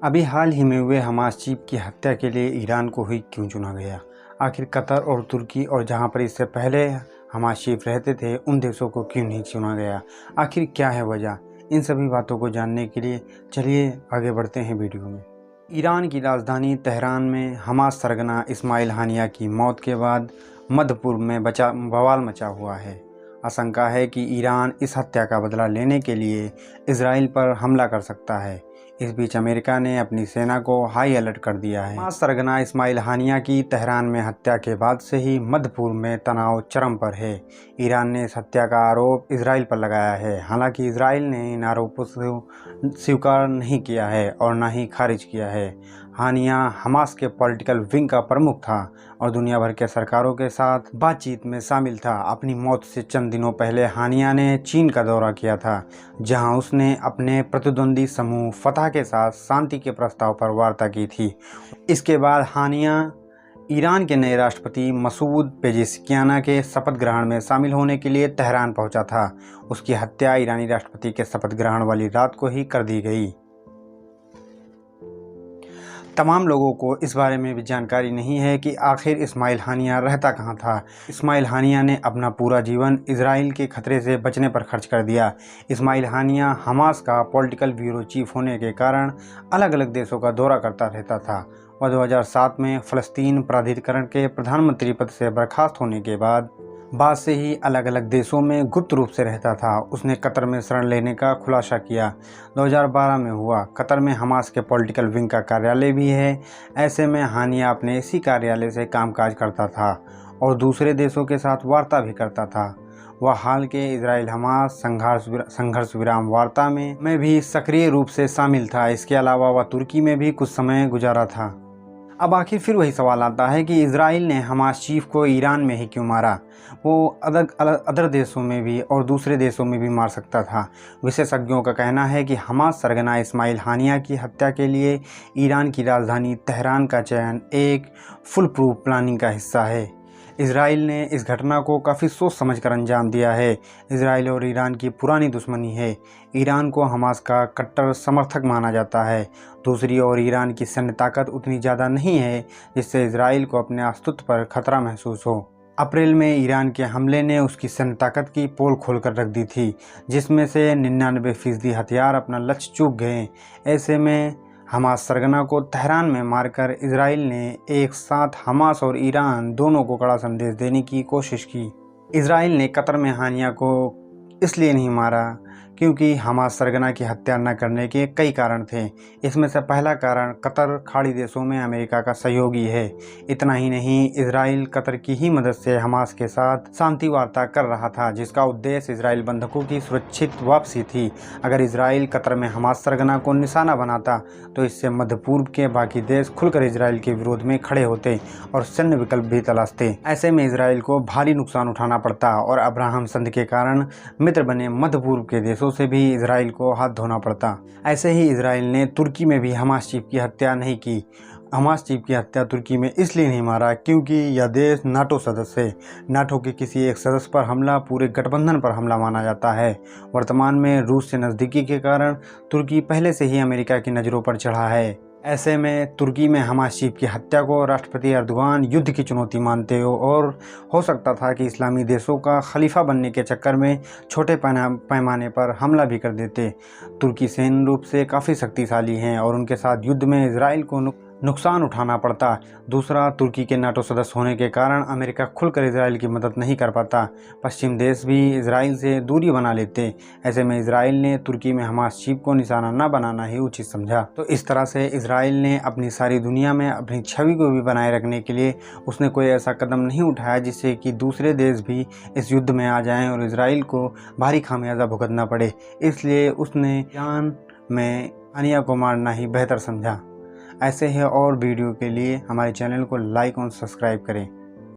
अभी हाल ही में हुए हमास चीफ की हत्या के लिए ईरान को ही क्यों चुना गया? आखिर कतर और तुर्की और जहां पर इससे पहले हमास चीफ रहते थे उन देशों को क्यों नहीं चुना गया? आखिर क्या है वजह? इन सभी बातों को जानने के लिए चलिए आगे बढ़ते हैं वीडियो में। ईरान की राजधानी तेहरान में हमास सरगना इस्माइल हानिया की मौत के बाद मध्य पूर्व में बवाल मचा हुआ है। आशंका है कि ईरान इस हत्या का बदला लेने के लिए इजराइल पर हमला कर सकता है। इस बीच अमेरिका ने अपनी सेना को हाई अलर्ट कर दिया है। हमास सरगना इस्माइल हानिया की तेहरान में हत्या के बाद से ही मध्य पूर्व में तनाव चरम पर है। ईरान ने इस हत्या का आरोप इजराइल पर लगाया है। हालांकि इजराइल ने इन आरोपों को स्वीकार नहीं किया है और न ही खारिज किया है। हानिया हमास के पॉलिटिकल विंग का प्रमुख था और दुनिया भर के सरकारों के साथ बातचीत में शामिल था। अपनी मौत से चंद दिनों पहले हानिया ने चीन का दौरा किया था, जहां उसने अपने प्रतिद्वंदी समूह फतह के साथ शांति के प्रस्ताव पर वार्ता की थी। इसके बाद हानिया ईरान के नए राष्ट्रपति मसूद पेजेशकियान के शपथ ग्रहण में शामिल होने के लिए तेहरान पहुंचा था। उसकी हत्या ईरानी राष्ट्रपति के शपथ ग्रहण वाली रात को ही कर दी गई। तमाम लोगों को इस बारे में भी जानकारी नहीं है कि आखिर इस्माइल हानिया रहता कहाँ था। इस्माइल हानिया ने अपना पूरा जीवन इजराइल के खतरे से बचने पर खर्च कर दिया। इस्माइल हानिया हमास का पॉलिटिकल ब्यूरो चीफ होने के कारण अलग अलग देशों का दौरा करता रहता था। वह 2007 में फ़लस्तीन प्राधिकरण के प्रधानमंत्री पद से बर्खास्त होने के बाद से ही अलग अलग देशों में गुप्त रूप से रहता था। उसने कतर में शरण लेने का खुलासा किया। 2012 में हुआ। कतर में हमास के पॉलिटिकल विंग का कार्यालय भी है। ऐसे में हानिया अपने इसी कार्यालय से कामकाज करता था और दूसरे देशों के साथ वार्ता भी करता था। वह हाल के इजराइल हमास संघर्ष विराम वार्ता में भी सक्रिय रूप से शामिल था। इसके अलावा वह तुर्की में भी कुछ समय गुजारा था। अब आखिर फिर वही सवाल आता है कि इजराइल ने हमास चीफ को ईरान में ही क्यों मारा? वो अदर देशों में भी और दूसरे देशों में भी मार सकता था। विशेषज्ञों का कहना है कि हमास सरगना इस्माइल हानिया की हत्या के लिए ईरान की राजधानी तेहरान का चयन एक फुल प्रूफ प्लानिंग का हिस्सा है। इजराइल ने इस घटना को काफ़ी सोच समझकर अंजाम दिया है। इजराइल और ईरान की पुरानी दुश्मनी है। ईरान को हमास का कट्टर समर्थक माना जाता है। दूसरी ओर ईरान की सैन्य ताकत उतनी ज़्यादा नहीं है जिससे इजराइल को अपने अस्तित्व पर खतरा महसूस हो। अप्रैल में ईरान के हमले ने उसकी सैन्य ताकत की पोल खोलकर रख दी थी, जिसमें से 99% हथियार अपना लक्ष्य चूक गए। ऐसे में हमास सरगना को तेहरान में मारकर इजराइल ने एक साथ हमास और ईरान दोनों को कड़ा संदेश देने की कोशिश की। इजराइल ने कतर में हानिया को इसलिए नहीं मारा क्योंकि हमास सरगना की हत्या न करने के कई कारण थे। इसमें से पहला कारण कतर खाड़ी देशों में अमेरिका का सहयोगी है। इतना ही नहीं, इजराइल कतर की ही मदद से हमास के साथ शांति वार्ता कर रहा था, जिसका उद्देश्य इजराइल बंधकों की सुरक्षित वापसी थी। अगर इजराइल कतर में हमास सरगना को निशाना बनाता तो इससे मध्य पूर्व के बाकी देश खुलकर इजराइल के विरोध में खड़े होते और सैन्य विकल्प भी तलाशते। ऐसे में इजराइल को भारी नुकसान उठाना पड़ता और अब्राहम संधि के कारण मित्र बने मध्य पूर्व के देशों से भी इजराइल को हाथ धोना पड़ता। ऐसे ही इजराइल ने तुर्की में भी हमास चीफ की हत्या नहीं की। हमास चीफ की हत्या तुर्की में इसलिए नहीं मारा क्योंकि यह देश नाटो सदस्य है। नाटो के किसी एक सदस्य पर हमला पूरे गठबंधन पर हमला माना जाता है। वर्तमान में रूस से नज़दीकी के कारण तुर्की पहले से ही अमेरिका की नज़रों पर चढ़ा है। ऐसे में तुर्की में हमास चीफ की हत्या को राष्ट्रपति एर्दोगान युद्ध की चुनौती मानते हो और हो सकता था कि इस्लामी देशों का खलीफा बनने के चक्कर में छोटे पैमाने पर हमला भी कर देते। तुर्की सैन्य रूप से काफ़ी शक्तिशाली हैं और उनके साथ युद्ध में इजराइल को नुकसान उठाना पड़ता। दूसरा, तुर्की के नाटो सदस्य होने के कारण अमेरिका खुलकर इजराइल की मदद नहीं कर पाता। पश्चिम देश भी इजराइल से दूरी बना लेते। ऐसे में इजराइल ने तुर्की में हमास चीफ को निशाना न बनाना ही उचित समझा। तो इस तरह से इजराइल ने अपनी सारी दुनिया में अपनी छवि को भी बनाए रखने के लिए उसने कोई ऐसा कदम नहीं उठाया जिससे कि दूसरे देश भी इस युद्ध में आ जाएं और इजराइल को भारी खामियाजा भुगतना पड़े। इसलिए उसने ईरान में हानिया को मारना ही बेहतर समझा। ऐसे ही और वीडियो के लिए हमारे चैनल को लाइक और सब्सक्राइब करें।